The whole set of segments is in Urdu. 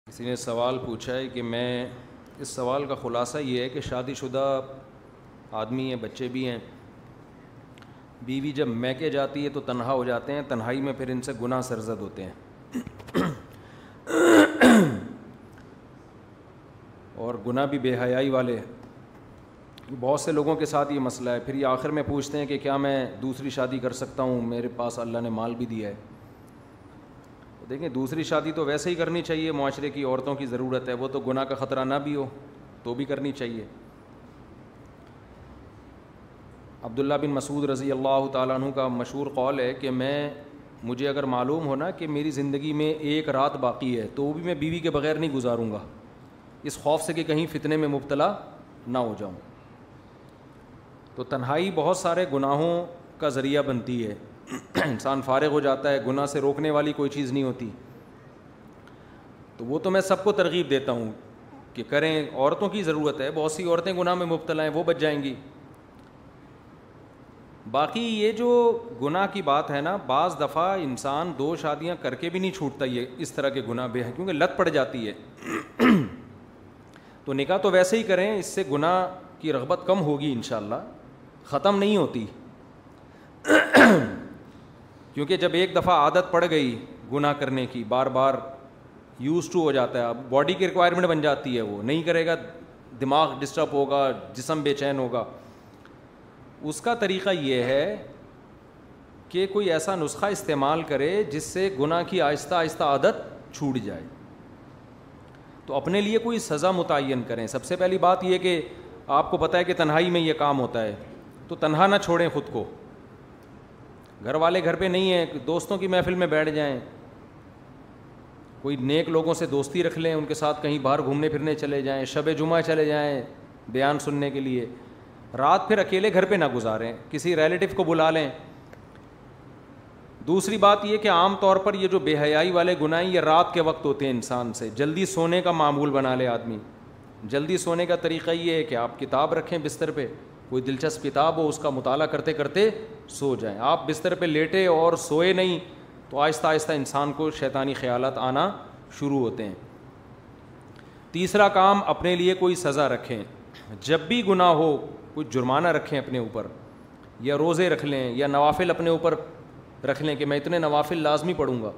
کسی نے سوال پوچھا ہے کہ میں اس سوال کا خلاصہ یہ ہے کہ شادی شدہ آدمی ہیں، بچے بھی ہیں، بیوی جب میکے جاتی ہے تو تنہا ہو جاتے ہیں، تنہائی میں پھر ان سے گناہ سرزد ہوتے ہیں اور گناہ بھی بے حیائی والے. بہت سے لوگوں کے ساتھ یہ مسئلہ ہے. پھر یہ آخر میں پوچھتے ہیں کہ کیا میں دوسری شادی کر سکتا ہوں، میرے پاس اللہ نے مال بھی دیا ہے. دیکھیں، دوسری شادی تو ویسے ہی کرنی چاہیے، معاشرے کی عورتوں کی ضرورت ہے، وہ تو گناہ کا خطرہ نہ بھی ہو تو بھی کرنی چاہیے. عبداللہ بن مسعود رضی اللہ تعالیٰ عنہ کا مشہور قول ہے کہ مجھے اگر معلوم ہونا کہ میری زندگی میں ایک رات باقی ہے تو وہ بھی میں بیوی کے بغیر نہیں گزاروں گا، اس خوف سے کہ کہیں فتنے میں مبتلا نہ ہو جاؤں. تو تنہائی بہت سارے گناہوں کا ذریعہ بنتی ہے. انسان فارغ ہو جاتا ہے، گناہ سے روکنے والی کوئی چیز نہیں ہوتی. تو وہ تو میں سب کو ترغیب دیتا ہوں کہ کریں. عورتوں کی ضرورت ہے، بہت سی عورتیں گناہ میں مبتلا ہیں، وہ بچ جائیں گی. باقی یہ جو گناہ کی بات ہے نا، بعض دفعہ انسان 2 شادیاں کر کے بھی نہیں چھوٹتا یہ اس طرح کے گناہ بے ہیں، کیونکہ لت پڑ جاتی ہے. تو نکاح تو ویسے ہی کریں، اس سے گناہ کی رغبت کم ہوگی انشاءاللہ، ختم نہیں ہوتی. کیونکہ جب ایک دفعہ عادت پڑ گئی گناہ کرنے کی، بار بار یوز ٹو ہو جاتا ہے، اب باڈی کی ریکوائرمنٹ بن جاتی ہے، وہ نہیں کرے گا دماغ ڈسٹرب ہوگا، جسم بے چین ہوگا. اس کا طریقہ یہ ہے کہ کوئی ایسا نسخہ استعمال کرے جس سے گناہ کی آہستہ آہستہ عادت چھوٹ جائے. تو اپنے لیے کوئی سزا متعین کریں. سب سے پہلی بات یہ کہ آپ کو پتہ ہے کہ تنہائی میں یہ کام ہوتا ہے، تو تنہا نہ چھوڑیں خود کو. گھر والے گھر پہ نہیں ہیں، دوستوں کی محفل میں بیٹھ جائیں، کوئی نیک لوگوں سے دوستی رکھ لیں، ان کے ساتھ کہیں باہر گھومنے پھرنے چلے جائیں، شب جمعہ چلے جائیں بیان سننے کے لیے. رات پھر اکیلے گھر پہ نہ گزاریں، کسی ریلیٹیو کو بلا لیں. دوسری بات یہ کہ عام طور پر یہ جو بے حیائی والے گناہ یہ رات کے وقت ہوتے ہیں. انسان سے جلدی سونے کا معمول بنا لے آدمی. جلدی سونے کا طریقہ یہ ہے کہ آپ کتاب رکھیں بستر پہ، کوئی دلچسپ کتاب ہو، اس کا مطالعہ کرتے کرتے سو جائیں. آپ بستر پہ لیٹے اور سوئے نہیں تو آہستہ آہستہ انسان کو شیطانی خیالات آنا شروع ہوتے ہیں. تیسرا کام، اپنے لیے کوئی سزا رکھیں. جب بھی گناہ ہو کوئی جرمانہ رکھیں اپنے اوپر، یا روزے رکھ لیں، یا نوافل اپنے اوپر رکھ لیں کہ میں اتنے نوافل لازمی پڑھوں گا.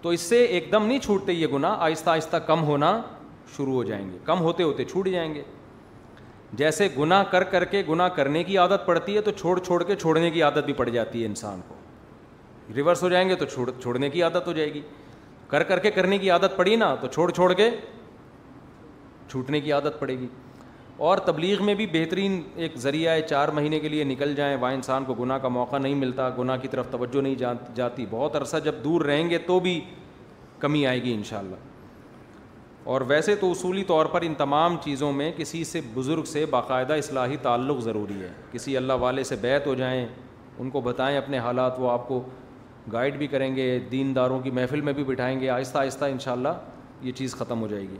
تو اس سے ایک دم نہیں چھوٹتے یہ گناہ، آہستہ آہستہ کم ہونا شروع ہو جائیں گے، کم ہوتے ہوتے چھوٹ جائیں گے. جیسے گناہ کر کر کے گناہ کرنے کی عادت پڑتی ہے تو چھوڑ چھوڑ کے چھوڑنے کی عادت بھی پڑ جاتی ہے انسان کو. ریورس ہو جائیں گے تو چھوڑنے کی عادت ہو جائے گی. کر کر کے کرنے کی عادت پڑی نا تو چھوڑ چھوڑ کے چھوٹنے کی عادت پڑے گی. اور تبلیغ میں بھی بہترین ایک ذریعہ ہے، 4 مہینے کے لیے نکل جائیں، وہاں انسان کو گناہ کا موقع نہیں ملتا، گناہ کی طرف توجہ نہیں جاتی. بہت عرصہ جب دور رہیں گے تو بھی کمی آئے گی انشاءاللہ. اور ویسے تو اصولی طور پر ان تمام چیزوں میں کسی سے بزرگ سے باقاعدہ اصلاحی تعلق ضروری ہے. کسی اللہ والے سے بیعت ہو جائیں، ان کو بتائیں اپنے حالات، وہ آپ کو گائیڈ بھی کریں گے، دینداروں کی محفل میں بھی بٹھائیں گے. آہستہ آہستہ انشاءاللہ یہ چیز ختم ہو جائے گی.